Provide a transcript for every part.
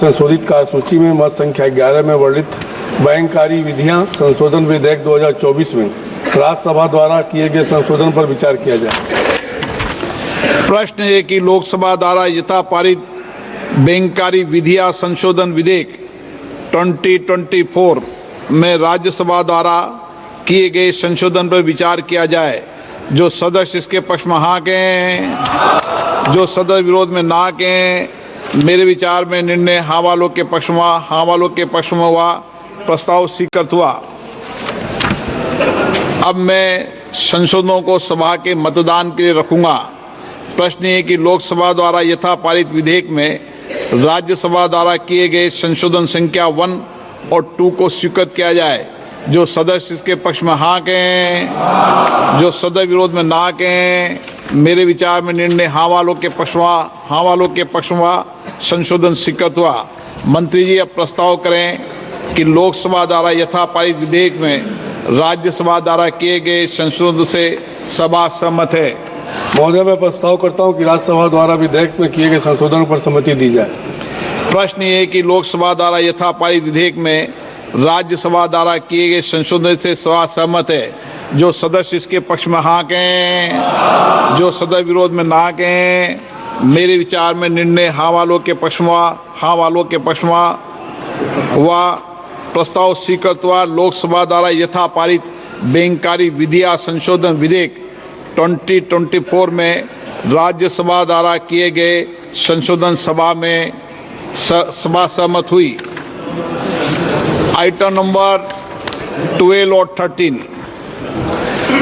संशोधित कार्यसूची में मत संख्या 11 में वर्णित बैंककारी विधियां संशोधन विधेयक 2024 में राज्यसभा द्वारा किए गए संशोधन पर विचार किया जाए। प्रश्न है कि लोकसभा द्वारा यथा पारित बैंककारी विधियां संशोधन विधेयक 2024 में राज्यसभा द्वारा किए गए संशोधन पर विचार किया जाए। जो सदस्य इसके पक्ष में हाँ कहें, जो सदस्य विरोध में ना कहें। मेरे विचार में निर्णय हाँ वालों के पक्ष में हुआ, प्रस्ताव स्वीकृत हुआ। अब मैं संशोधनों को सभा के मतदान के लिए रखूंगा। प्रश्न है कि लोकसभा द्वारा यथा पारित विधेयक में राज्यसभा द्वारा किए गए संशोधन संख्या 1 और 2 को स्वीकृत किया जाए। जो सदस्य इसके पक्ष में हाँ कहें, जो सदस्य विरोध में ना कहें। मेरे विचार में निर्णय हाँ वालों के पक्ष में संशोधन स्वीकृत हुआ। मंत्री जी अब प्रस्ताव करें कि लोकसभा द्वारा यथा पारित विधेयक में राज्यसभा द्वारा किए गए संशोधन से सभा सहमत है। महोदय, मैं प्रस्ताव करता हूं कि राज्यसभा द्वारा विधेयक में किए गए संशोधन पर सहमति दी जाए। प्रश्न ये है कि लोकसभा द्वारा यथा पारित विधेयक में राज्यसभा द्वारा किए गए संशोधन से सभा सहमत है। जो सदस्य इसके पक्ष में हाँ कहें, जो सदस्य विरोध में ना कहें। मेरे विचार में निर्णय हाँ वालों के पक्ष में हुआ, प्रस्ताव स्वीकृत हुआ। लोकसभा द्वारा यथा पारित बैंककारी विधियां संशोधन विधेयक 2024 में राज्यसभा द्वारा किए गए संशोधन सभा सहमत हुई। आइटम नंबर 12 और 13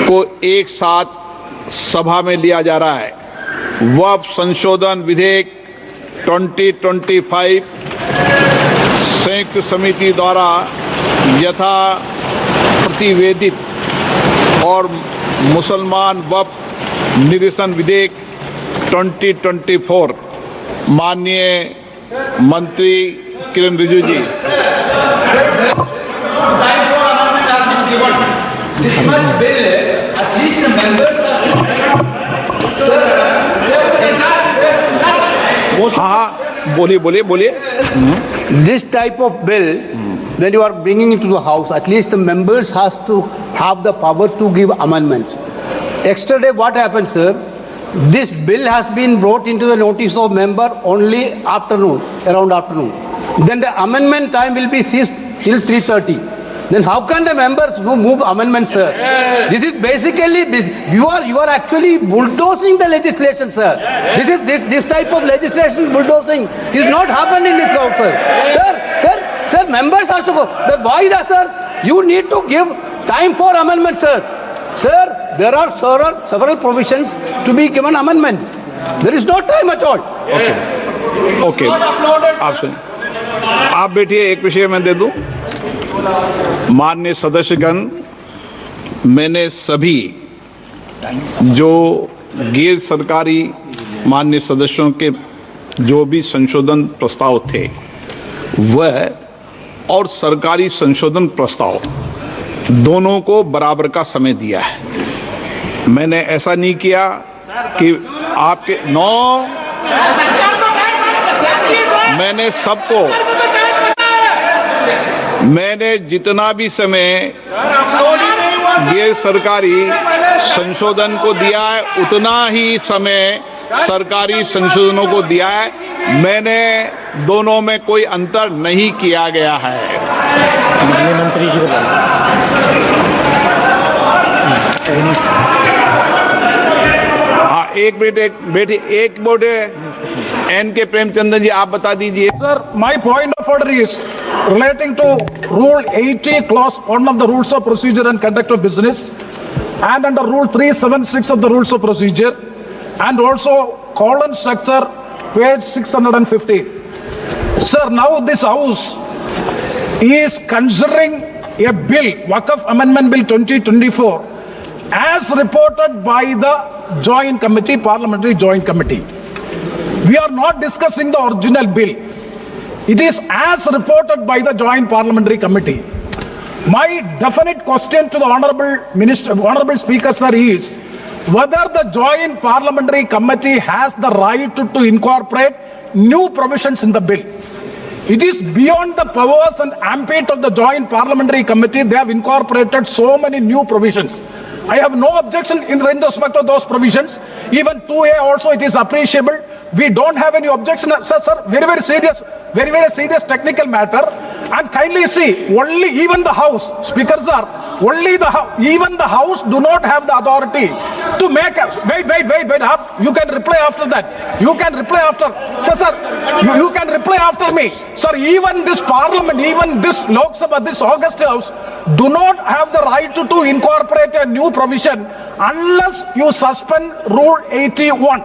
को एक साथ सभा में लिया जा रहा है। वक्फ संशोधन विधेयक 2025 संयुक्त समिति द्वारा यथा प्रतिवेदित और मुसलमान वक्फ निरसन विधेयक 2024। माननीय मंत्री किरण रिजिजू जी। हाँ, बोलिए। This type of bill, when you are bringing it to the house, at least the members has to have the power to give amendments. Yesterday, what happened, sir? This bill has been brought into the notice of member only around afternoon. Then the amendment time will be ceased till 3:30. Then how can the members move amendments, sir? This is basically you are actually bulldozing the legislation, sir. This type of legislation bulldozing is not happening in this house, sir. Sir, members has to go. Then why that, sir? You need to give time for amendment, sir. Sir, there are several provisions to be given amendment. There is no time at all. Okay, आप सुनिए। आप बैठिए, एक विषय मैं दे दूं। माननीय सदस्यगण, मैंने सभी जो गैर सरकारी माननीय सदस्यों के जो भी संशोधन प्रस्ताव थे वह और सरकारी संशोधन प्रस्ताव दोनों को बराबर का समय दिया है। मैंने ऐसा नहीं किया कि आपके मैंने जितना भी समय गैर सरकारी संशोधन को दिया है उतना ही समय सरकारी संशोधनों को दिया है। मैंने दोनों में कोई अंतर नहीं किया गया है। मंत्री जी हाँ, एक मिनट एन के प्रेमचंद्र जी, आप बता दीजिए। Sir, my point of order is relating to Rule 80, Clause 1 of the Rules of Procedure and Conduct of Business, and under Rule 376 of the Rules of Procedure, and also colon sector, page 650. Sir, now this House is considering a bill, Waqf Amendment Bill 2024, as reported by the Joint Committee, Parliamentary Joint Committee. We are not discussing the original bill. It is as reported by the Joint Parliamentary Committee. My definite question to the Honorable Speaker, sir, is whether the Joint Parliamentary Committee has the right to incorporate new provisions in the bill. It is beyond the powers and ambit of the Joint Parliamentary Committee. They have incorporated so many new provisions. I have no objection in respect of those provisions. Even 2A also, it is appreciable. We don't have any objection. Sir, very serious technical matter. And kindly see, only even the House, Speaker sir, only even the House do not have the authority to make wait. You can reply after that. You can reply after. Sir, you can reply after me. Sir, even this Parliament, even this Lok Sabha, this August House, do not have the right to incorporate a new provision unless you suspend Rule 81.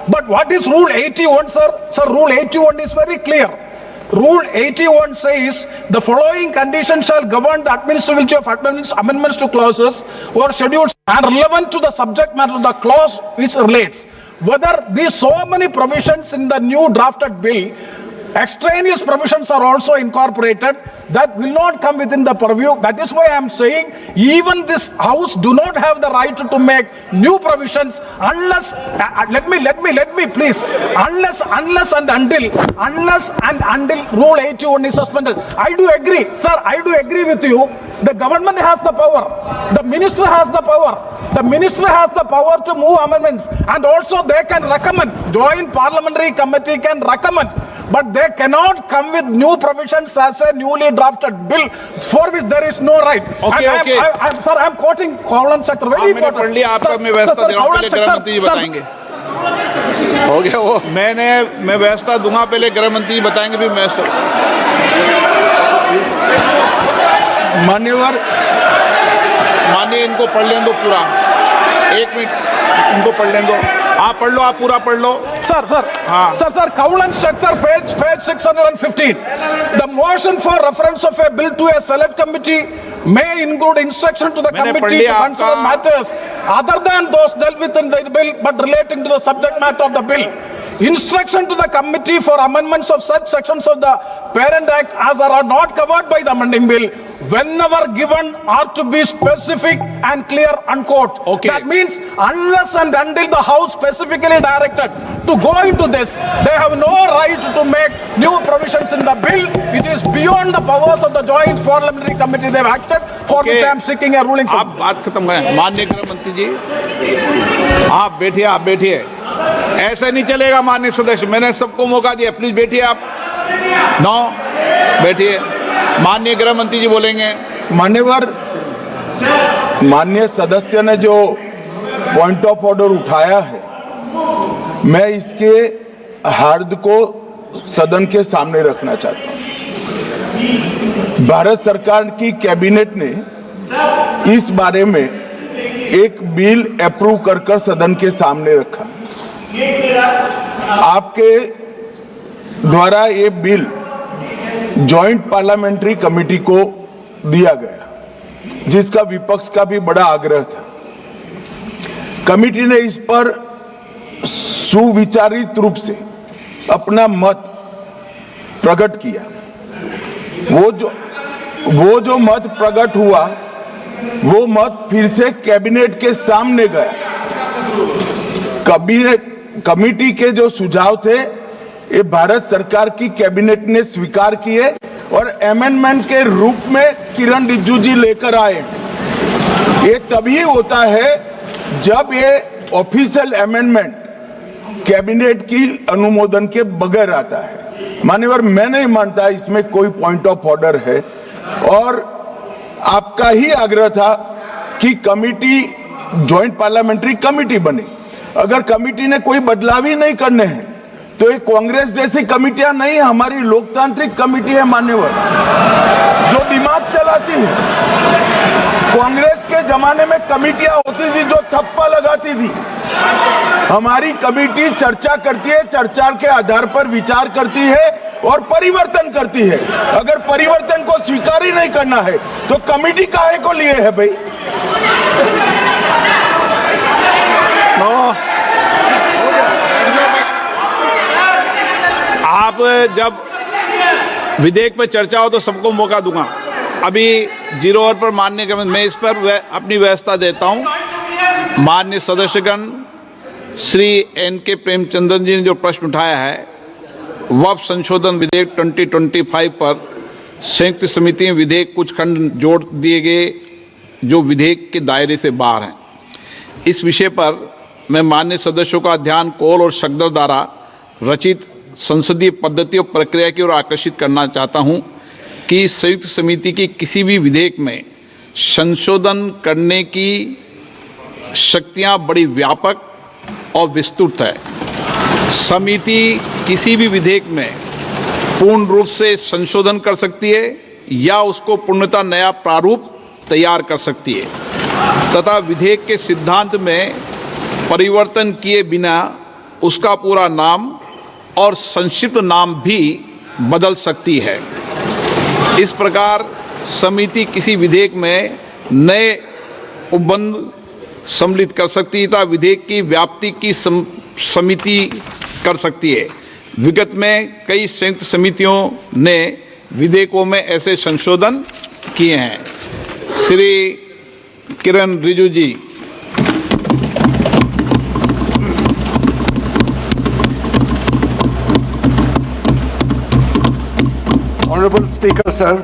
But what is Rule 81, sir? Sir, Rule 81 is very clear. Rule 81 says the following conditions shall govern the administration of amendments to clauses or schedules and relevant to the subject matter of the clause which relates. Whether these so many provisions in the new drafted bill, extraneous provisions are also incorporated that will not come within the purview. That is why I am saying even this House do not have the right to make new provisions unless let me please, unless and until Rule 81 is suspended. I do agree, sir, I do agree with you. The government has the power, the minister has the power to move amendments, and also they can recommend, Joint Parliamentary Committee can recommend, but they cannot come with new provisions as a newly drafted bill for which there is no right. Okay, okay. Sir, I am quoting Kawalan sector, very important. मैंने पढ़ लिया, आपका मैं व्यवस्था दे रहा हूँ, पहले गृह मंत्री जी बताएंगे। हो गया वो, मैं व्यवस्था दूंगा, पहले गृह मंत्री जी बताएंगे, फिर व्यवस्था। माननीय इनको पढ़ लें दो पूरा, 1 मिनट इनको पढ़ लें दो, आप पढ़ लो, आप पूरा पढ़ लो। Sir, Kawalan sector, page 615. The motion for reference of a bill to a select committee may include instruction to the committee to consider matters other than those dealt with in the bill but relating to the subject matter of the bill. Instruction to the committee for amendments of such sections of the Parent Act as are not covered by the amending bill, whenever given, are to be specific and clear, unquote. Okay. That means unless and until the House specifically directed to go into this, they have no right to make new provisions in the bill. It is beyond the powers of the Joint Parliamentary Committee they have acted, for which I am seeking a ruling. आप बात खत्म करें। माननीय गृह मंत्री जी, आप बैठिए। ऐसा नहीं चलेगा माननीय सदस्य, मैंने सबको मौका दिया, प्लीज बैठिए आप। बैठिए। माननीय गृह मंत्री जी बोलेंगे। माननीय सदस्य ने जो पॉइंट ऑफ ऑर्डर उठाया है, मैं इसके हार्द को सदन के सामने रखना चाहता हूं। भारत सरकार की कैबिनेट ने इस बारे में एक बिल अप्रूव कर सदन के सामने रखा। आपके द्वारा ये बिल जॉइंट पार्लियामेंट्री कमेटी को दिया गया, जिसका विपक्ष का भी बड़ा आग्रह था। कमेटी ने इस पर सुविचारित रूप से अपना मत प्रकट किया। वो जो मत प्रकट हुआ, वो मत फिर से कैबिनेट के सामने गया। कमेटी के जो सुझाव थे, ये भारत सरकार की कैबिनेट ने स्वीकार किए और अमेंडमेंट के रूप में किरण रिजिजू जी लेकर आए। ये तभी होता है जब ये ऑफिशियल अमेंडमेंट कैबिनेट की अनुमोदन के बगैर आता है। मान्यवर, मैं नहीं मानता इसमें कोई पॉइंट ऑफ ऑर्डर है, और आपका ही आग्रह था कि कमेटी जॉइंट पार्लियामेंट्री कमेटी बने। अगर कमेटी ने कोई बदलाव ही नहीं करने हैं तो ये कांग्रेस जैसी कमेटियां नहीं, हमारी लोकतांत्रिक कमेटी है मान्यवर, जो दिमाग चलाती है। कांग्रेस के जमाने में कमेटियां होती थी जो थप्पा लगाती थी। हमारी कमेटी चर्चा करती है, चर्चा के आधार पर विचार करती है और परिवर्तन करती है। अगर परिवर्तन को स्वीकार ही नहीं करना है तो कमेटी काहे को लिए है भाई? आप जब विधेयक पर चर्चा हो तो सबको मौका दूंगा। अभी 0 ओवर पर माननीय गृह, मैं इस पर अपनी व्यवस्था देता हूं। माननीय सदस्यगण, श्री N.K. प्रेमचंद्रन जी ने जो प्रश्न उठाया है वक्फ संशोधन विधेयक 2025 पर संयुक्त समिति में विधेयक कुछ खंड जोड़ दिए गए जो विधेयक के दायरे से बाहर हैं। इस विषय पर मैं माननीय सदस्यों का ध्यान कौल और सकदर द्वारा रचित संसदीय पद्धति और प्रक्रिया की ओर आकर्षित करना चाहता हूं कि संयुक्त समिति की किसी भी विधेयक में संशोधन करने की शक्तियां बड़ी व्यापक और विस्तृत है। समिति किसी भी विधेयक में पूर्ण रूप से संशोधन कर सकती है या उसको पूर्णतः नया प्रारूप तैयार कर सकती है तथा विधेयक के सिद्धांत में परिवर्तन किए बिना उसका पूरा नाम और संक्षिप्त नाम भी बदल सकती है। इस प्रकार समिति किसी विधेयक में नए उपबंध सम्मिलित कर सकती है तथा विधेयक की व्याप्ति की समिति कर सकती है। विगत में कई संयुक्त समितियों ने विधेयकों में ऐसे संशोधन किए हैं। श्री किरण रिजिजू जी। Honorable Speaker, sir,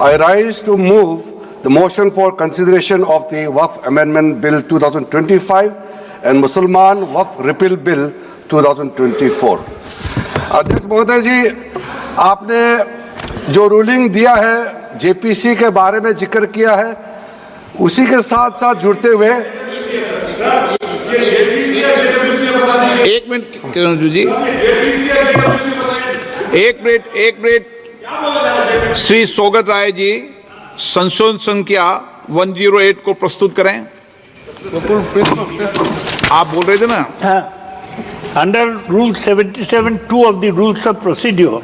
I rise to move the motion for consideration of the Waqf Amendment Bill 2025 and Musalman Waqf Repeal Bill 2024. अध्यक्ष महोदय जी, आपने जो रूलिंग दिया है जेपीसी के बारे में जिक्र किया है, उसी के साथ साथ जुड़ते हुए एक मिनट किरण रिजिजू जी, एक मिनट श्री सौगत राय जी संशोधन संख्या 108 को प्रस्तुत करें। आप बोल रहे थे ना? Under Rule 77(2) of the Rules of Procedure,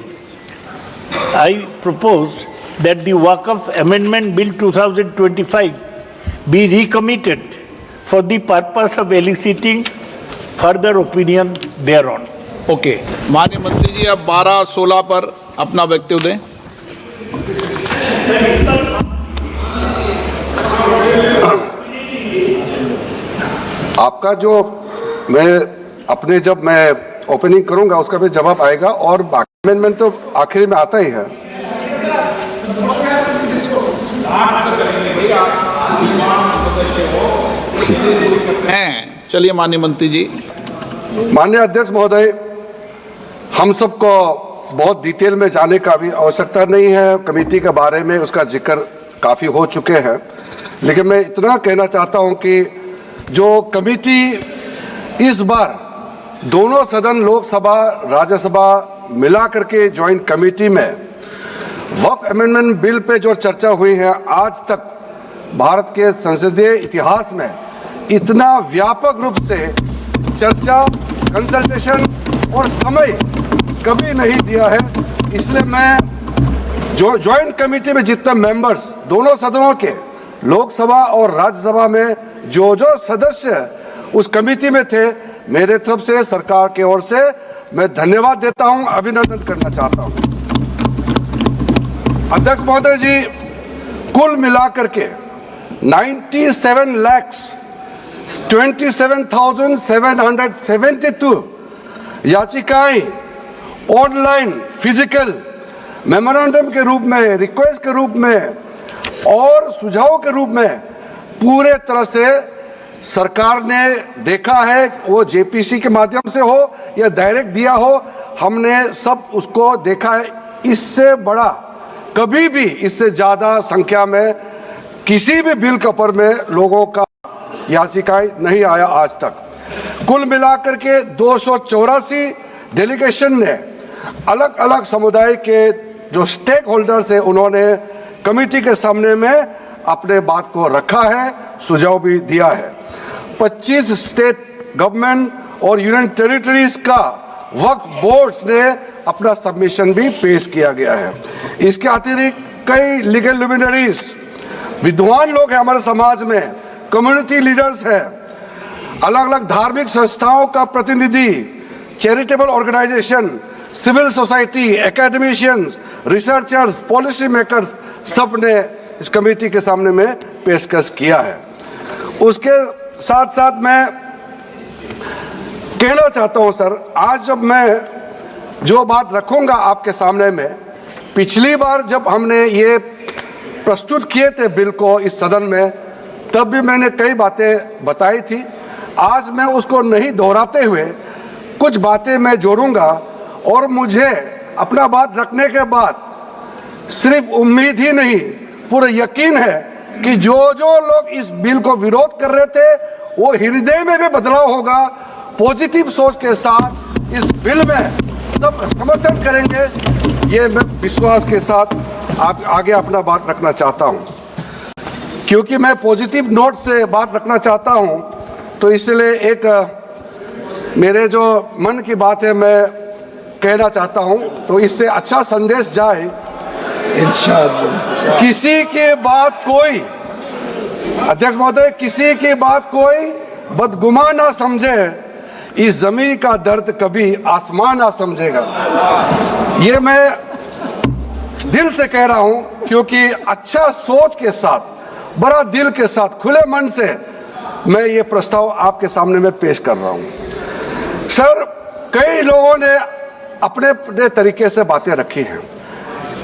I propose that the Waqf Amendment Bill 2025 be recommitted for the purpose of eliciting further opinion thereon. Okay, माननीय मंत्री जी अब 12 और 16 पर अपना वक्तव्य दें। आपका जो जब मैं ओपनिंग करूंगा उसका भी जवाब आएगा और बाकी अमेंडमेंट तो आखिरी में आता ही है। चलिए माननीय मंत्री जी। माननीय अध्यक्ष महोदय, हम सबको बहुत डिटेल में जाने का भी आवश्यकता नहीं है। कमेटी के बारे में उसका जिक्र काफ़ी हो चुके हैं, लेकिन मैं इतना कहना चाहता हूं कि जो कमेटी इस बार दोनों सदन लोकसभा राज्यसभा मिला करके ज्वाइंट कमेटी में वक्फ अमेंडमेंट बिल पे जो चर्चा हुई है, आज तक भारत के संसदीय इतिहास में इतना व्यापक रूप से चर्चा, कंसल्टेशन और समय कभी नहीं दिया है। इसलिए मैं जो ज्वाइंट कमेटी में जितने मेंबर्स दोनों सदनों के लोकसभा और राज्यसभा में जो सदस्य उस कमेटी में थे, मेरे तरफ से सरकार की ओर से मैं धन्यवाद देता हूं, अभिनंदन करना चाहता हूं। अध्यक्ष महोदय जी, कुल मिलाकर के 97,27,772 याचिकाएं ऑनलाइन, फिजिकल, मेमोरेंडम के रूप में, रिक्वेस्ट के रूप में और सुझाव के रूप में पूरे तरह से सरकार ने देखा है, वो जेपीसी के माध्यम से हो या डायरेक्ट दिया हो, हमने सब उसको देखा है। इससे बड़ा कभी भी, इससे ज़्यादा संख्या में किसी भी बिल के ऊपर में लोगों का याचिकाएं नहीं आया आज तक। कुल मिलाकर के 284 डेलीगेशन ने अलग अलग समुदाय के जो स्टेक होल्डर्स है, उन्होंने कमेटी के सामने में अपने बात को रखा है, सुझाव भी दिया है। 25 स्टेट गवर्नमेंट और यूनियन टेरिटरीज का वक्फ बोर्ड्स ने अपना सबमिशन भी पेश किया गया है। इसके अतिरिक्त कई लीगल लुमिनरीज, विद्वान लोग हैं हमारे समाज में, कम्युनिटी लीडर्स हैं, अलग अलग धार्मिक संस्थाओं का प्रतिनिधि, charitable organisation, civil society, academicians, researchers, policy makers, सब ने इस कमेटी के सामने में पेशकश किया है। उसके साथ साथ मैं कहना चाहता हूं सर, आज जब मैं जो बात रखूंगा आपके सामने में, पिछली बार जब हमने ये प्रस्तुत किए थे बिल को इस सदन में, तब भी मैंने कई बातें बताई थी। आज मैं उसको नहीं दोहराते हुए कुछ बातें मैं जोड़ूंगा, और मुझे अपना बात रखने के बाद सिर्फ उम्मीद ही नहीं, पूरा यकीन है कि जो जो लोग इस बिल को विरोध कर रहे थे वो हृदय में भी बदलाव होगा, पॉजिटिव सोच के साथ इस बिल में सब समर्थन करेंगे। ये मैं विश्वास के साथ आप आगे अपना बात रखना चाहता हूं। क्योंकि मैं पॉजिटिव नोट से बात रखना चाहता हूं, तो इसलिए एक मेरे जो मन की बात है मैं कहना चाहता हूं, तो इससे अच्छा संदेश जाए। किसी की बात कोई, अध्यक्ष महोदय, किसी की बात कोई बदगुमान ना समझे, इस जमीन का दर्द कभी आसमान ना समझेगा। ये मैं दिल से कह रहा हूं, क्योंकि अच्छा सोच के साथ, बड़ा दिल के साथ, खुले मन से मैं ये प्रस्ताव आपके सामने में पेश कर रहा हूं। सर, कई लोगों ने अपने अपने तरीके से बातें रखी हैं।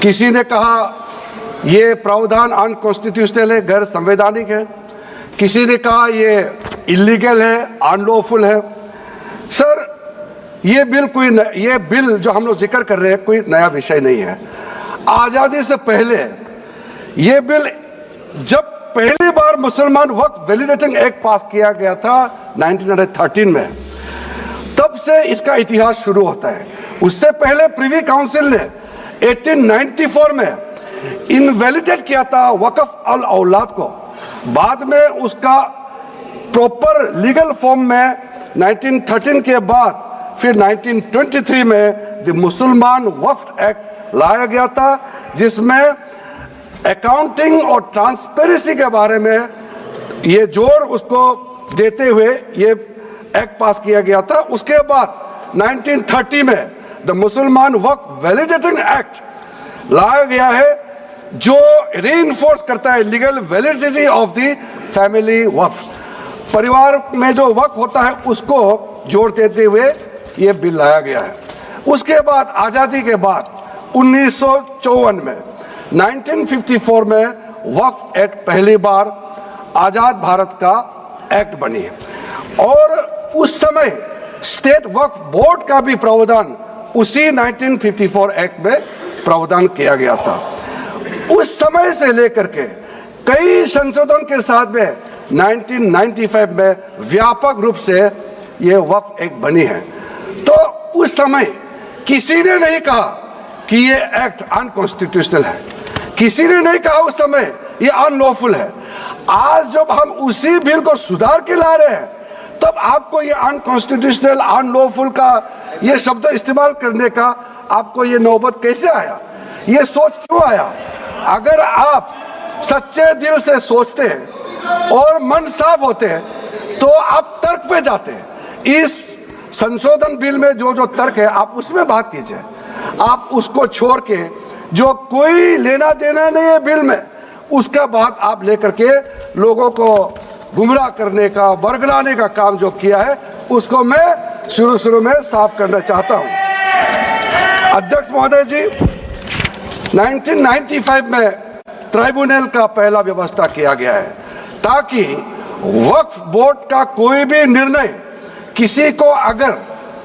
किसी ने कहा ये प्रावधान अनकॉन्स्टिट्यूशनल है, गैर संवैधानिक है। किसी ने कहा ये इलीगल है, अनलॉफुल है। सर, ये बिल जो हम लोग जिक्र कर रहे हैं कोई नया विषय नहीं है। आज़ादी से पहले ये बिल, जब पहली बार मुसलमान वक्फ वैलिडेटिंग एक्ट पास किया गया था 1913 में, तब से इसका इतिहास शुरू होता है। उससे पहले प्रिवी काउंसिल ने 1894 में इनवैलिडेट किया था वक्फ अल औलाद को। बाद में उसका प्रॉपर लीगल फॉर्म में 1913 के बाद फिर 1923 में द मुसलमान वक्फ एक्ट लाया गया था, जिसमें अकाउंटिंग और ट्रांसपेरेंसी के बारे में ये जोर उसको देते हुए ये एक्ट पास किया गया था। उसके बाद 1930 में द मुसलमान वक्फ वैलिडेटिंग एक्ट लाया गया है, जो रीइंफोर्स करता है legal validity of the family waqf. परिवार में जो वक्फ होता है उसको जोड़ देते हुए ये बिल लाया गया है। उसके बाद आज़ादी के बाद 1954 में 1954 में वक्फ एक्ट पहली बार आज़ाद भारत का एक्ट बनी, और उस समय स्टेट वक्फ बोर्ड का भी प्रावधान उसी 1954 एक्ट में प्रावधान किया गया था। उस समय से लेकर के कई संशोधन के साथ में 1995 में व्यापक रूप से ये वक्फ एक्ट बनी है। तो उस समय किसी ने नहीं कहा कि ये एक्ट अनकॉन्स्टिट्यूशनल है, किसी ने नहीं कहा उस समय ये अनलॉफुल है। आज जब हम उसी बिल को सुधार के ला रहे हैं, तब आपको ये अनकॉन्स्टिट्यूशनल, अनलॉफुल का ये शब्द इस्तेमाल करने का आपको ये नौबत कैसे आया, ये सोच क्यों आया? अगर आप सच्चे दिल से सोचते और मन साफ होते तो आप तर्क पे जाते। इस संशोधन बिल में जो जो तर्क है आप उसमें बात कीजिए, आप उसको छोड़ के जो कोई लेना देना नहीं है बिल में, उसका बात आप लेकर के लोगों को गुमराह करने का, बरगलाने का काम जो किया है, उसको मैं शुरू में साफ करना चाहता हूं। अध्यक्ष महोदय जी, 1995 में ट्राइब्यूनल का पहला व्यवस्था किया गया है, ताकि वक्फ बोर्ड का कोई भी निर्णय किसी को अगर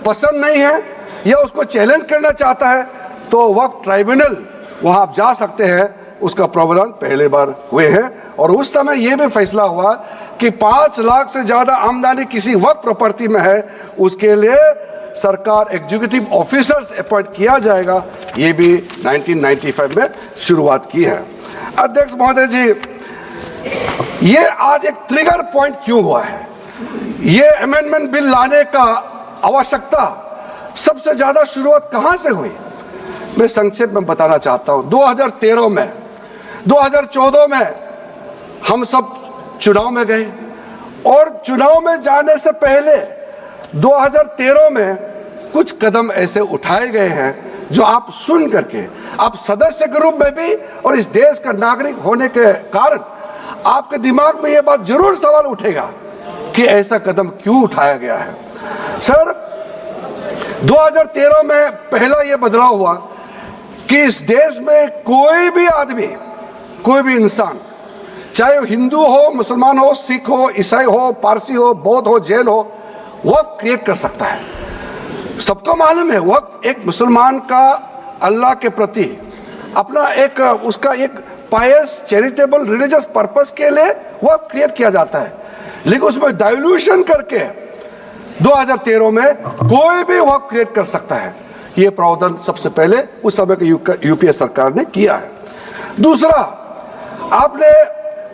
पसंद नहीं है या उसको चैलेंज करना चाहता है, तो वक्फ ट्राइब्यूनल वहां आप जा सकते हैं। उसका प्रावधान पहले बार हुए हैं, और उस समय यह भी फैसला हुआ कि 5 लाख से ज्यादा आमदनी किसी वक्फ प्रॉपर्टी में है, उसके लिए सरकार एग्जीक्यूटिव ऑफिसर्स अपॉइंट किया जाएगा। ये भी 1995 में शुरुआत की है। अध्यक्ष महोदय जी, ये आज एक ट्रिगर पॉइंट क्यों हुआ है? ये अमेंडमेंट बिल लाने का आवश्यकता सबसे ज्यादा शुरुआत कहां से हुई? मैं संक्षेप में बताना चाहता हूं। 2013 में, 2014 में हम सब चुनाव में गए, और चुनाव में जाने से पहले 2013 में कुछ कदम ऐसे उठाए गए हैं जो आप सुन करके, आप सदस्य के रूप में भी और इस देश का नागरिक होने के कारण आपके दिमाग में यह बात जरूर सवाल उठेगा कि ऐसा कदम क्यों उठाया गया है। सर, 2013 में पहला ये बदलाव हुआ कि इस देश में कोई भी आदमी, कोई भी इंसान, चाहे वो हिंदू हो, मुसलमान हो, सिख हो, ईसाई हो, पारसी हो, बौद्ध हो, जैन हो, वक्फ क्रिएट कर सकता है। सबको मालूम है वक्फ एक मुसलमान का अल्लाह के प्रति अपना एक उसका एक पायस चैरिटेबल रिलीजियस पर्पस के लिए वक्फ क्रिएट किया जाता है, लेकिन उसमें डाइल्यूशन करके 2013 में कोई भी वक्फ क्रिएट कर सकता है। ये प्रावधान सबसे पहले उस समय की यूपीए सरकार ने किया है। दूसरा, आपने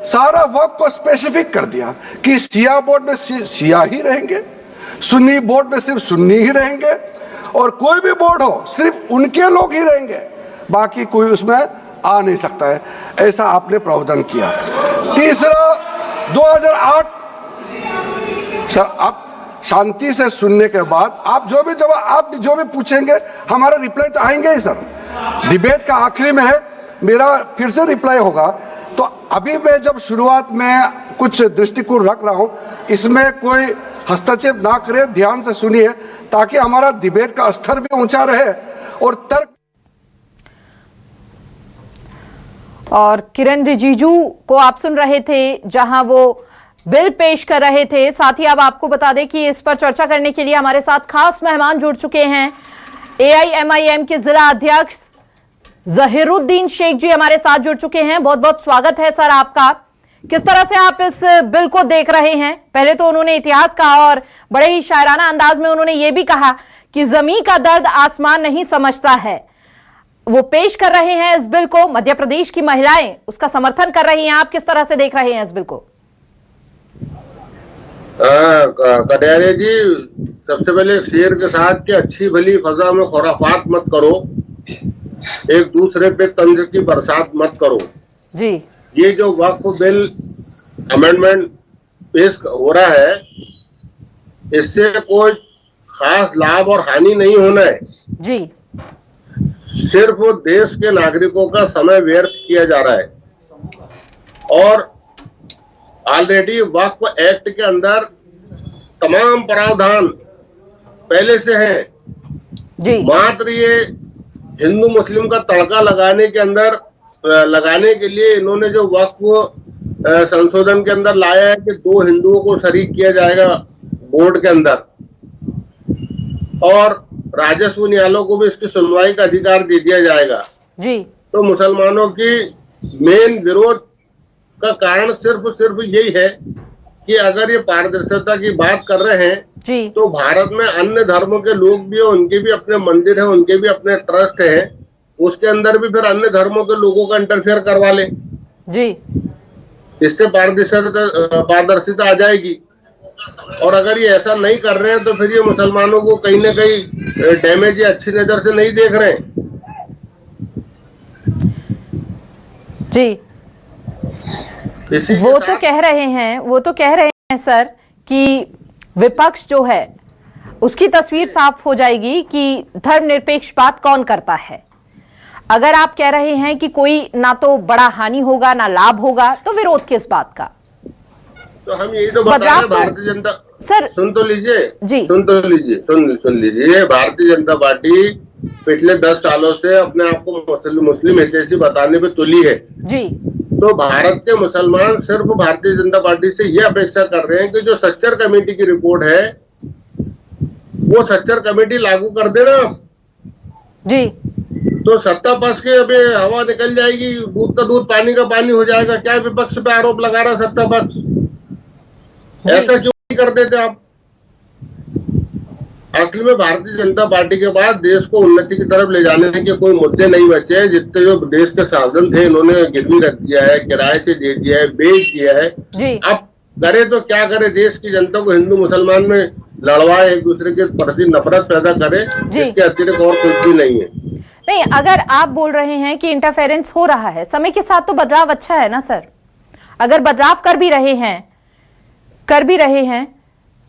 सारा वक्फ को स्पेसिफिक कर दिया कि शिया बोर्ड में शिया ही रहेंगे, सुन्नी बोर्ड में सिर्फ सुन्नी ही रहेंगे, और कोई भी बोर्ड हो सिर्फ उनके लोग ही रहेंगे, बाकी कोई उसमें आ नहीं सकता है। ऐसा आपने प्रावधान किया। तीसरा, 2008 सर, आप शांति से सुनने के बाद आप जो भी पूछेंगे हमारा रिप्लाई तो आएंगे ही सर। डिबेट का आखिरी में है, मेरा फिर से रिप्लाई होगा। तो अभी मैं जब शुरुआत में कुछ दृष्टिकोण रख रहा हूं, इसमें कोई हस्तक्षेप ना करे, ध्यान से सुनिए, ताकि हमारा डिबेट का स्तर भी ऊंचा रहे और तर्क। और किरण रिजिजू को आप सुन रहे थे जहां वो बिल पेश कर रहे थे। साथ ही अब आपको बता दें कि इस पर चर्चा करने के लिए हमारे साथ खास मेहमान जुड़ चुके हैं। एआईएमआईएम के जिला अध्यक्ष जहीरुद्दीन शेख जी हमारे साथ जुड़ चुके हैं। बहुत बहुत स्वागत है सर आपका। किस तरह से आप इस बिल को देख रहे हैं? पहले तो उन्होंने इतिहास कहा और बड़े ही शायराना अंदाज में उन्होंने ये भी कहा कि जमीन का दर्द आसमान नहीं समझता है। वो पेश कर रहे हैं इस बिल को, मध्य प्रदेश की महिलाएं उसका समर्थन कर रही हैं। आप किस तरह से देख रहे हैं इस बिल को? कटियारे जी, सबसे पहले शेर के साथ कि अच्छी भली फजा में खुराफात मत करो, एक दूसरे पे तंज की बरसात मत करो जी। ये जो वक्फ बिल अमेंडमेंट पेश हो रहा है, इससे कोई खास लाभ और हानि नहीं होना है जी। सिर्फ देश के नागरिकों का समय व्यर्थ किया जा रहा है। और ऑलरेडी वक्फ एक्ट के अंदर तमाम प्रावधान पहले से हैं जी। मात्र ये हिंदू मुस्लिम का तड़का लगाने के लिए इन्होंने जो वक्फ संशोधन के अंदर लाया है कि 2 हिंदुओं को शरीक किया जाएगा बोर्ड के अंदर, और राजस्व न्यायालयों को भी इसकी सुनवाई का अधिकार दे दिया जाएगा जी। तो मुसलमानों की मेन विरोध का कारण सिर्फ यही है कि अगर ये पारदर्शिता की बात कर रहे हैं जी, तो भारत में अन्य धर्मों के लोग भी हैं, उनके भी अपने मंदिर हैं, उनके भी अपने ट्रस्ट हैं, उसके अंदर भी फिर अन्य धर्मों के लोगों का इंटरफेयर करवा ले जी। इससे पारदर्शिता आ जाएगी। और अगर ये ऐसा नहीं कर रहे हैं तो फिर ये मुसलमानों को कहीं ना कहीं डैमेज या अच्छी नजर से नहीं देख रहे हैं जी। वो तो कह रहे हैं सर कि विपक्ष जो है उसकी तस्वीर साफ हो जाएगी कि धर्मनिरपेक्ष बात कौन करता है। अगर आप कह रहे हैं कि कोई ना तो बड़ा हानि होगा ना लाभ होगा, तो विरोध किस बात का? तो हम यही तो बता रहे हैं, भारतीय जनता सर सुन तो लीजिए जी, सुन लीजिए। भारतीय जनता पार्टी पिछले 10 सालों से अपने आप को मुस्लिम हितैषी बताने पे तुली है जी। तो भारत के मुसलमान सिर्फ भारतीय जनता पार्टी से ये अपेक्षा कर रहे हैं कि जो सच्चर कमेटी की रिपोर्ट है वो सच्चर कमेटी लागू कर देना जी। तो सत्ता पक्ष के अभी हवा निकल जाएगी, दूध का दूध पानी का पानी हो जाएगा। क्या विपक्ष पे आरोप लगा रहा सत्ता पक्ष? ऐसा क्यों नहीं कर देते आप? असली में भारतीय जनता पार्टी के बाद देश को उन्नति की तरफ ले जाने के कोई मुद्दे नहीं बचे हैं। जितने जो देश के साधन थे इन्होंने गिरवी रख दिया है, किराए से दे दिया है, बेच दिया है। अब करे तो क्या करे? देश की जनता को हिंदू मुसलमान में लड़वाए, एक दूसरे के प्रति नफरत पैदा करे, इसके अतिरिक्त और कुछ भी नहीं है। नहीं, अगर आप बोल रहे हैं कि इंटरफेरेंस हो रहा है, समय के साथ तो बदलाव अच्छा है ना सर। अगर बदलाव कर भी रहे हैं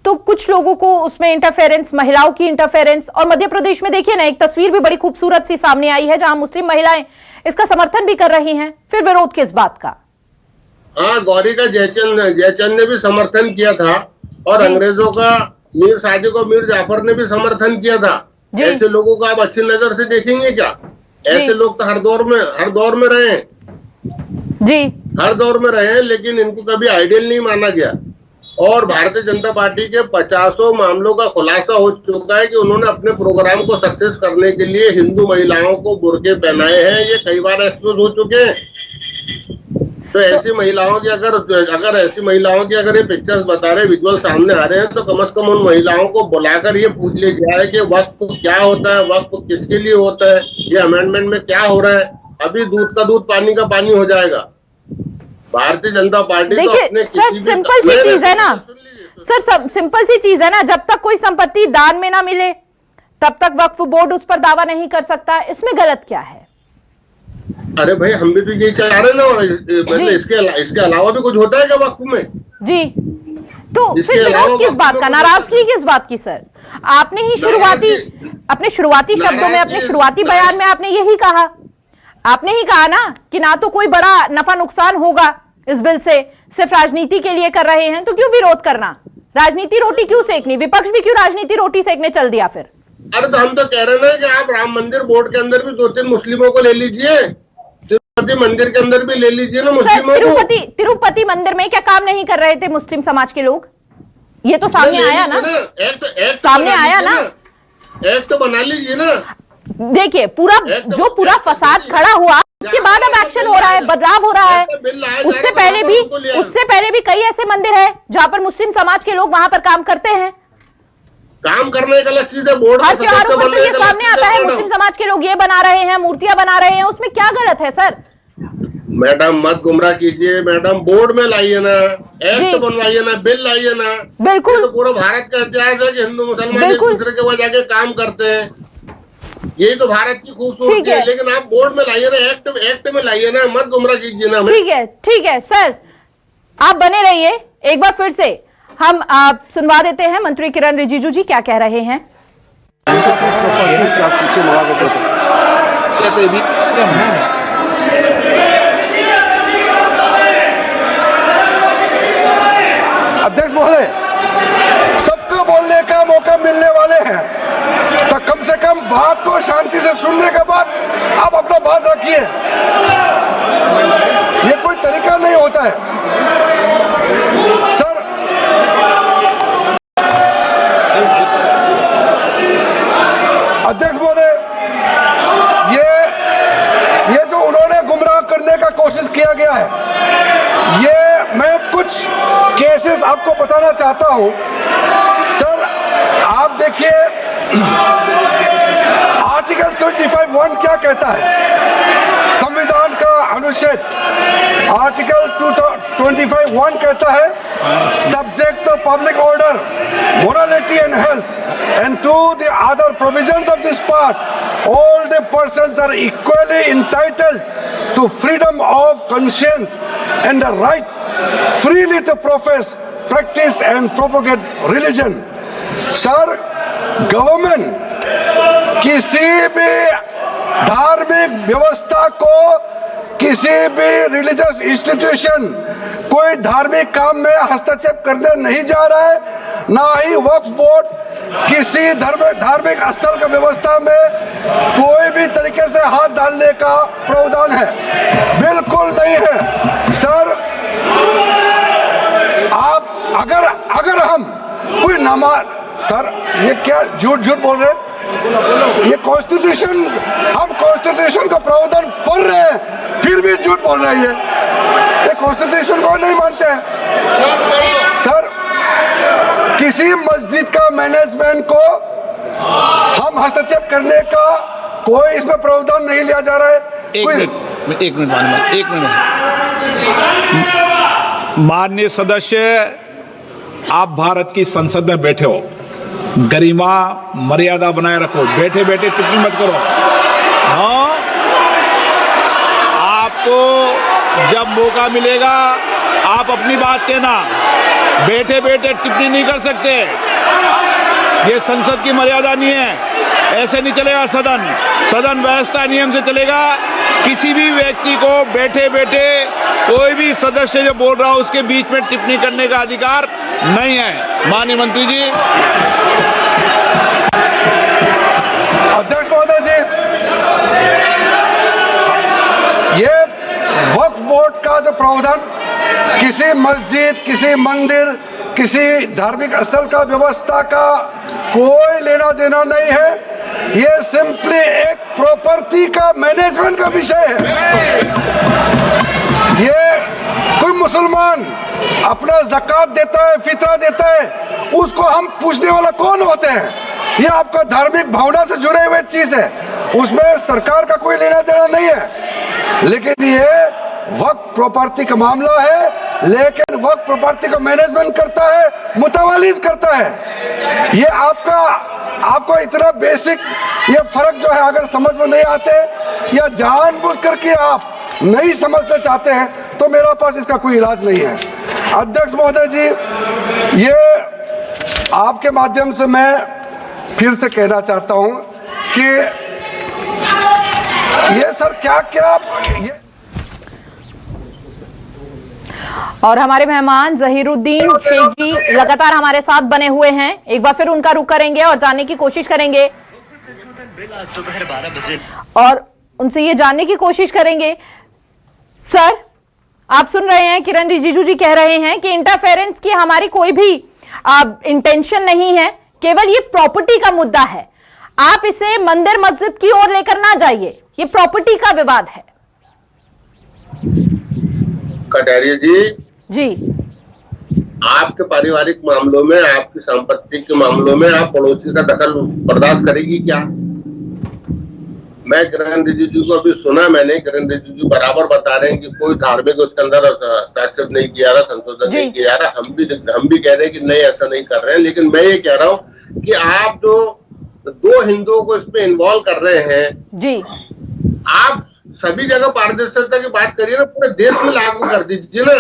तो कुछ लोगों को उसमें इंटरफेरेंस, महिलाओं की इंटरफेरेंस, और मध्य प्रदेश में देखिए ना एक तस्वीर भी बड़ी खूबसूरत सी सामने आई है जहां मुस्लिम महिलाएं इसका समर्थन भी कर रही हैं। फिर विरोध किस बात का? हाँ, गौरी का जयचंद ने भी समर्थन किया था और अंग्रेजों का मीर सादिक और मीर जाफर ने भी समर्थन किया था ऐसे लोगों को आप अच्छी नजर से देखेंगे क्या? ऐसे लोग तो हर दौर में रहे हैं जी, हर दौर में रहे हैं, लेकिन इनको कभी आइडियल नहीं माना गया। और भारतीय जनता पार्टी के 50 मामलों का खुलासा हो चुका है कि उन्होंने अपने प्रोग्राम को सक्सेस करने के लिए हिंदू महिलाओं को बुर्के पहनाए हैं। ये कई बार एक्सपोज हो चुके हैं। तो ऐसी महिलाओं की अगर ये पिक्चर्स बता रहे, विजुअल सामने आ रहे हैं, तो कम से कम उन महिलाओं को बुलाकर ये पूछ लिया जाए कि वक्फ क्या होता है, वक्फ किसके लिए होता है, ये अमेंडमेंट में क्या हो रहा है। अभी दूध का दूध पानी का पानी हो जाएगा। भारतीय जनता पार्टी तो अपने सर सिंपल सी चीज है ना सर, सिंपल सी चीज है ना, जब तक कोई संपत्ति दान में ना मिले तब तक वक्फ बोर्ड उस पर दावा नहीं कर सकता। इसमें गलत क्या है? अरे भाई, हम भी तो यही चाह रहे हैं ना। और मतलब इसके अलावा भी कुछ होता है क्या वक्फ में? जी, तो फिर विरोध किस बात का, नाराजगी किस बात की सर? आपने ही अपने शुरुआती शब्दों में, अपने शुरुआती बयान में आपने यही कहा। आपने ही कहा ना कि ना तो कोई बड़ा नफा नुकसान होगा इस बिल से, सिर्फ राजनीति के लिए कर रहे हैं, तो क्यों विरोध करना? राजनीति रोटी क्यों सेकनी? विपक्ष भी क्यों राजनीति रोटी सेकने चल दिया फिर? अरे तो हम तो कह रहे हैं कि आप राम मंदिर बोर्ड के अंदर भी 2-3 मुस्लिमों को ले लीजिए, तिरुपति मंदिर के अंदर भी ले लीजिए ना मुस्लिमों को। तिरुपति मंदिर में क्या काम नहीं कर रहे थे मुस्लिम समाज के लोग? ये तो सामने आया ना, सामने आया ना। एक्ट तो बना लीजिए ना। देखिए, पूरा फसाद खड़ा हुआ, उसके बाद अब एक्शन हो रहा है, बदलाव हो रहा है। उससे पहले भी कई ऐसे मंदिर है जहाँ पर मुस्लिम समाज के लोग वहां पर काम करते हैं। काम करने का अलग चीज है, बोर्ड हर त्योहारों पर तो ये सामने आता है, मुस्लिम समाज के लोग ये बना रहे हैं, मूर्तियां बना रहे हैं, उसमें क्या गलत है सर? मैडम मत गुमराह कीजिए मैडम, बोर्ड में लाइए ना, एक्ट बनवाइए ना, बिल लाइए ना। बिल्कुल, तो पूरा भारत का इतिहास है कि हिंदू मुसलमान एक दूसरे के वहां जाके काम करते हैं। यही तो भारत की खूबसूरती है। लेकिन आप बोर्ड में लाइए ना, एक्ट में लाइए ना, मत गुमराह कीजिए ना। ठीक है सर, आप बने रहिए। एक बार फिर से हम सुनवा देते हैं मंत्री किरण रिजिजू जी क्या कह रहे हैं। अध्यक्ष महोदय, सबको बोलने का मौका मिलने वाले हैं, तो कम से कम बात को शांति से सुनने के बाद आप अपना बात रखिए। ये कोई तरीका नहीं होता है सर। अध्यक्ष महोदय, ये जो उन्होंने गुमराह करने का कोशिश किया गया है, ये मैं कुछ केसेस आपको बताना चाहता हूं सर। आप देखिए आर्टिकल 25(1) क्या कहता है, संविधान का अनुच्छेद आर्टिकल 25(1) कहता है, subject to public order, morality and health and to the other provisions of this part, all the persons are equally entitled to freedom of conscience and the right freely to profess, practice and propagate religion. Sir, government किसी भी धार्मिक व्यवस्था को, किसी भी religious institution, कोई धार्मिक काम में हस्तक्षेप करने नहीं जा रहा है, ना ही वक्फ बोर्ड किसी धार्मिक स्थल का व्यवस्था में कोई भी तरीके से हाथ डालने का प्रावधान है, बिल्कुल नहीं है सर। आप अगर हम कोई नमाज, सर ये क्या झूठ बोल रहे हैं? ये कॉन्स्टिट्यूशन, हम कॉन्स्टिट्यूशन का प्रावधान पढ़ रहे हैं, फिर भी झूठ बोल रहे हैं। ये कॉन्स्टिट्यूशन को नहीं मानते हैं सर। किसी मस्जिद का मैनेजमेंट को हम हस्तक्षेप करने का कोई इसमें प्रावधान नहीं लिया जा रहा है। एक मिनट माननीय सदस्य, आप भारत की संसद में बैठे हो, गरिमा मर्यादा बनाए रखो, बैठे बैठे टिप्पणी मत करो। हाँ, आपको जब मौका मिलेगा आप अपनी बात कहना, बैठे बैठे टिप्पणी नहीं कर सकते। ये संसद की मर्यादा नहीं है, ऐसे नहीं चलेगा सदन व्यवस्था नियम से चलेगा। किसी भी व्यक्ति को बैठे बैठे कोई भी सदस्य जो बोल रहा हो उसके बीच में टिप्पणी करने का अधिकार नहीं है। माननीय मंत्री जी, का जो प्रावधान किसी मस्जिद, किसी मंदिर, किसी धार्मिक स्थल का व्यवस्था का कोई लेना देना नहीं है। ये सिंपली एक प्रॉपर्टी का मैनेजमेंट का विषय है। ये कोई मुसलमान अपना ज़कात देता है, फितरा देता है, उसको हम पूछने वाला कौन होते हैं? ये आपका धार्मिक भावना से जुड़े हुए चीज है, उसमें सरकार का कोई लेना देना नहीं है। लेकिन ये वक्फ प्रॉपर्टी का मामला है, लेकिन वक्फ प्रॉपर्टी का मैनेजमेंट करता है, मुतवालिज करता है। ये आपको इतना बेसिक ये फर्क जो है अगर समझ में नहीं आते या जानबूझ करके आप नहीं समझना चाहते हैं तो मेरे पास इसका कोई इलाज नहीं है। अध्यक्ष महोदय जी, ये आपके माध्यम से मैं फिर से कहना चाहता हूं कि ये सर क्या ये और हमारे मेहमान जहीरुद्दीन शेख जी लगातार हमारे साथ बने हुए हैं। एक बार फिर उनका रुख करेंगे और जानने की कोशिश करेंगे और उनसे ये जानने की कोशिश करेंगे। सर, आप सुन रहे हैं किरण रिजिजू जी कह रहे हैं कि इंटरफेरेंस की हमारी कोई भी इंटेंशन नहीं है, केवल ये प्रॉपर्टी का मुद्दा है। आप इसे मंदिर मस्जिद की ओर लेकर ना जाइए, ये प्रॉपर्टी का विवाद है। कटारिया जी, आपके पारिवारिक मामलों में, आपकी संपत्ति के मामलों में आप पड़ोसी का दखल बर्दाश्त करेगी क्या? मैं किरण रिजिजू को अभी सुना, मैंने किरण रिजिजू बराबर बता रहे हैं कि कोई धार्मिक उसके अंदर हस्तक्षेप नहीं किया रहा, संशोधन नहीं किया रहा। हम भी कह रहे हैं कि नहीं, ऐसा नहीं कर रहे हैं। लेकिन मैं ये कह रहा हूँ कि आप जो दो हिंदुओं को इसमें इन्वॉल्व कर रहे हैं जी, आप सभी जगह पारदर्शिता की बात करिए ना, पूरे देश में लागू कर दीजिए ना,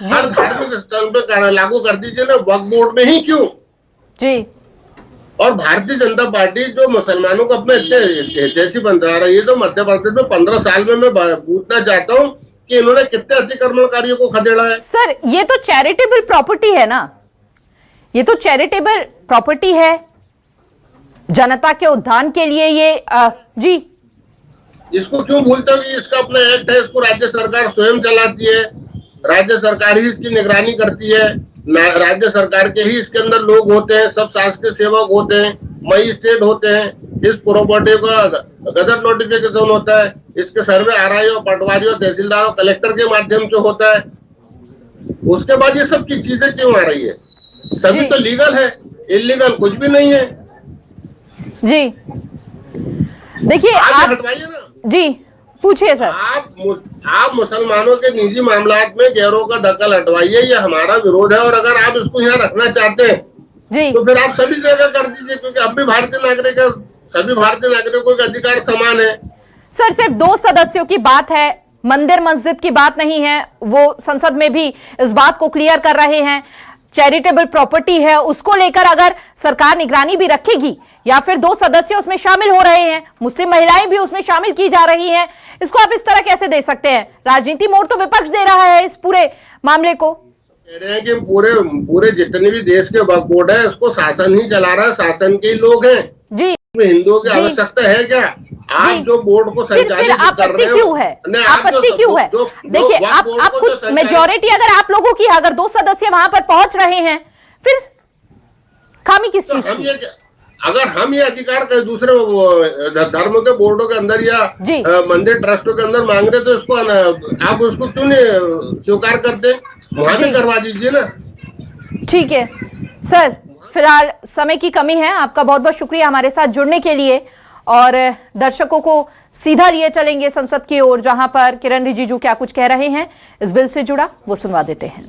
हर धार्मिक स्थल पे लागू कर दीजिए ना, वक्फ बोर्ड में ही क्यों जी। और भारतीय जनता पार्टी जो मुसलमानों को अपने जैसी बना रही है, तो मध्य प्रदेश में 15 साल में मैं पूछना चाहता हूँ कि इन्होंने कितने अतिक्रमणकारियों को खदेड़ा है? सर, ये तो चैरिटेबल प्रॉपर्टी है ना, ये तो चैरिटेबल प्रॉपर्टी है जनता के उत्थान के लिए। ये जी, इसको क्यों भूलते हो कि इसका अपना एक्ट है, इसको राज्य सरकार स्वयं चलाती है, राज्य सरकार ही इसकी निगरानी करती है, राज्य सरकार के ही इसके अंदर लोग होते हैं, सब शासकीय सेवक होते हैं, मजिस्ट्रेट होते हैं। इस प्रॉपर्टी का गजट नोटिफिकेशन होता है, इसके सर्वे आरआईओ, पटवारियों, तहसीलदारों, कलेक्टर के माध्यम से होता है। उसके बाद ये सब की चीजें क्यों आ रही है? सभी तो लीगल है, इलीगल कुछ भी नहीं है जी। देखिए आप हटवाइए ना जी, पूछिए सर। आप मुसलमानों के निजी मामलात में गैरों का दखल हटवाइए, ये हमारा विरोध है। और अगर आप इसको यहाँ रखना चाहते हैं जी, तो फिर आप सभी जगह कर दीजिए, क्योंकि अब भी भारतीय नागरिक, सभी भारतीय नागरिकों के अधिकार समान है। सर, सिर्फ 2 सदस्यों की बात है, मंदिर मस्जिद की बात नहीं है। वो संसद में भी इस बात को क्लियर कर रहे हैं। चैरिटेबल प्रॉपर्टी है, उसको लेकर अगर सरकार निगरानी भी रखेगी, या फिर 2 सदस्य उसमें शामिल हो रहे हैं, मुस्लिम महिलाएं भी उसमें शामिल की जा रही हैं, इसको आप इस तरह कैसे दे सकते हैं? राजनीति मोड़ तो विपक्ष दे रहा है इस पूरे मामले को। कह रहे हैं कि पूरे जितने भी देश के वक्फ बोर्ड है, उसको शासन ही चला रहा है, शासन के ही लोग हैं जी। हिंदुओं की आवश्यकता है क्या? आप जो बोर्ड को संचालित कर रहे क्यों है? आपत्ति क्यों है? देखिए, आप खुद मेजॉरिटी अगर आप लोगों की, अगर 2 सदस्य वहां पर पहुंच रहे हैं, फिर खामी किस चीज की? अगर हम ये अधिकार दूसरे धर्मों के बोर्डों के अंदर या मंदिर ट्रस्टों के अंदर मांग रहे, तो इसको आप उसको क्यों नहीं स्वीकार करते? वहां भी करवा दीजिए ना। ठीक है सर, फिलहाल समय की कमी है। आपका बहुत बहुत शुक्रिया हमारे साथ जुड़ने के लिए, और दर्शकों को सीधा लिए चलेंगे संसद की ओर, जहां पर किरण रिजिजू क्या कुछ कह रहे हैं इस बिल से जुड़ा, वो सुनवा देते हैं।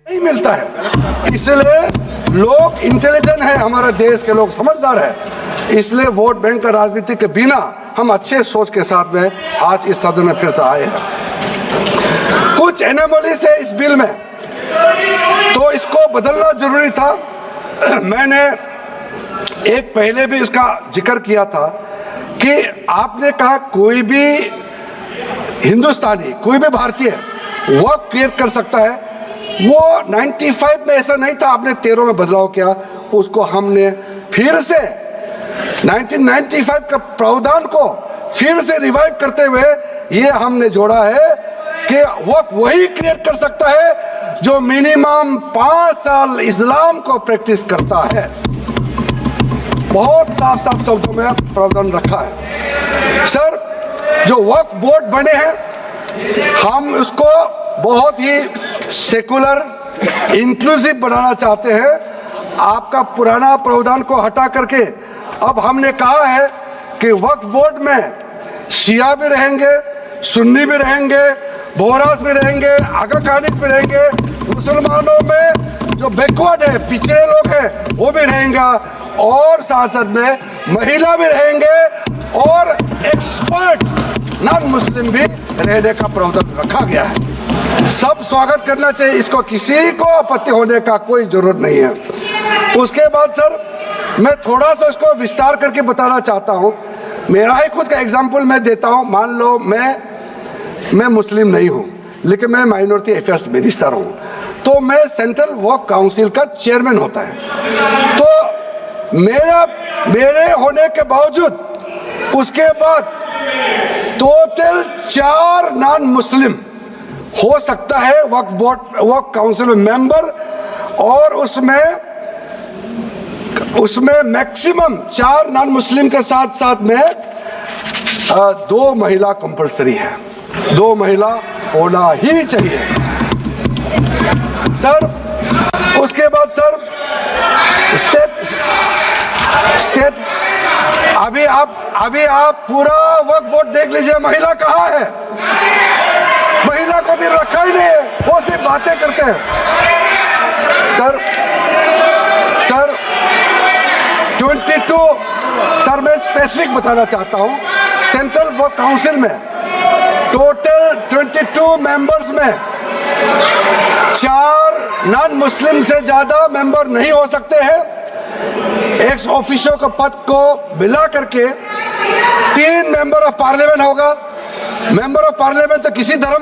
नहीं मिलता है, इसलिए लोग इंटेलिजेंट है, हमारे देश के लोग समझदार है, इसलिए वोट बैंक का राजनीति के बिना हम अच्छे सोच के साथ में आज इस सदन में फिर से आए हैं। कुछ एनोमलीज है इस बिल में, तो इसको बदलना जरूरी था। मैंने एक पहले भी इसका जिक्र किया था कि आपने कहा कोई भी हिंदुस्तानी, कोई भी भारतीय वक्फ क्रिएट कर सकता है। वो 95 में ऐसा नहीं था, आपने 13 में बदलाव किया, उसको हमने फिर से 1995 का प्रावधान को फिर से रिवाइव करते हुए ये हमने जोड़ा है कि वक्फ वही क्रिएट कर सकता है जो मिनिमम 5 साल इस्लाम को प्रैक्टिस करता है। बहुत साफ साफ शब्दों में प्रावधान रखा है। सर, जो वक्फ बोर्ड बने हैं हम उसको बहुत ही सेकुलर इंक्लूसिव बनाना चाहते हैं। आपका पुराना प्रावधान को हटा करके अब हमने कहा है कि वक्फ बोर्ड में शिया भी रहेंगे, सुन्नी भी रहेंगे, बोहरास भी रहेंगे, आगा खानिस भी रहेंगे, मुसलमानों में जो बैकवर्ड है, पिछड़े लोग हैं वो भी रहेंगे, और साथ साथ में महिला भी रहेंगे और एक्सपर्ट नॉन मुस्लिम भी रहने का प्रावधान रखा गया है। सब स्वागत करना चाहिए, इसको किसी को आपत्ति होने का कोई जरूरत नहीं है। उसके बाद सर मैं थोड़ा सा इसको विस्तार करके बताना चाहता हूँ। मेरा ही खुद का एग्जाम्पल मैं देता हूँ। मान लो मैं मुस्लिम नहीं हूँ लेकिन मैं माइनॉरिटी अफेयर्स मिनिस्टर हूँ, तो मैं सेंट्रल वक्फ काउंसिल का चेयरमैन होता है। तो मेरे होने के बावजूद उसके बाद टोटल 4 नॉन मुस्लिम हो सकता है वक्फ काउंसिल में मेंबर, और उसमें मैक्सिमम 4 नॉन मुस्लिम के साथ साथ में 2 महिला कंपलसरी है। 2 महिला होना ही चाहिए सर। उसके बाद सर स्टेट अभी आप पूरा वक्फ बोर्ड देख लीजिए, महिला कहाँ है? महिला को भी रखा ही नहीं है, वो सिर्फ बातें करते हैं। सर 22 सर मैं स्पेसिफिक बताना चाहता हूँ। सेंट्रल वक्फ काउंसिल में टोटल 22 मेंबर्स में 4 नॉन मुस्लिम से ज्यादा मेंबर नहीं हो सकते हैं। एक्स ऑफिशियो के पद को मिला करके 3 मेंबर ऑफ पार्लियामेंट होगा। मेंबर ऑफ पार्लियामेंट तो किसी धर्म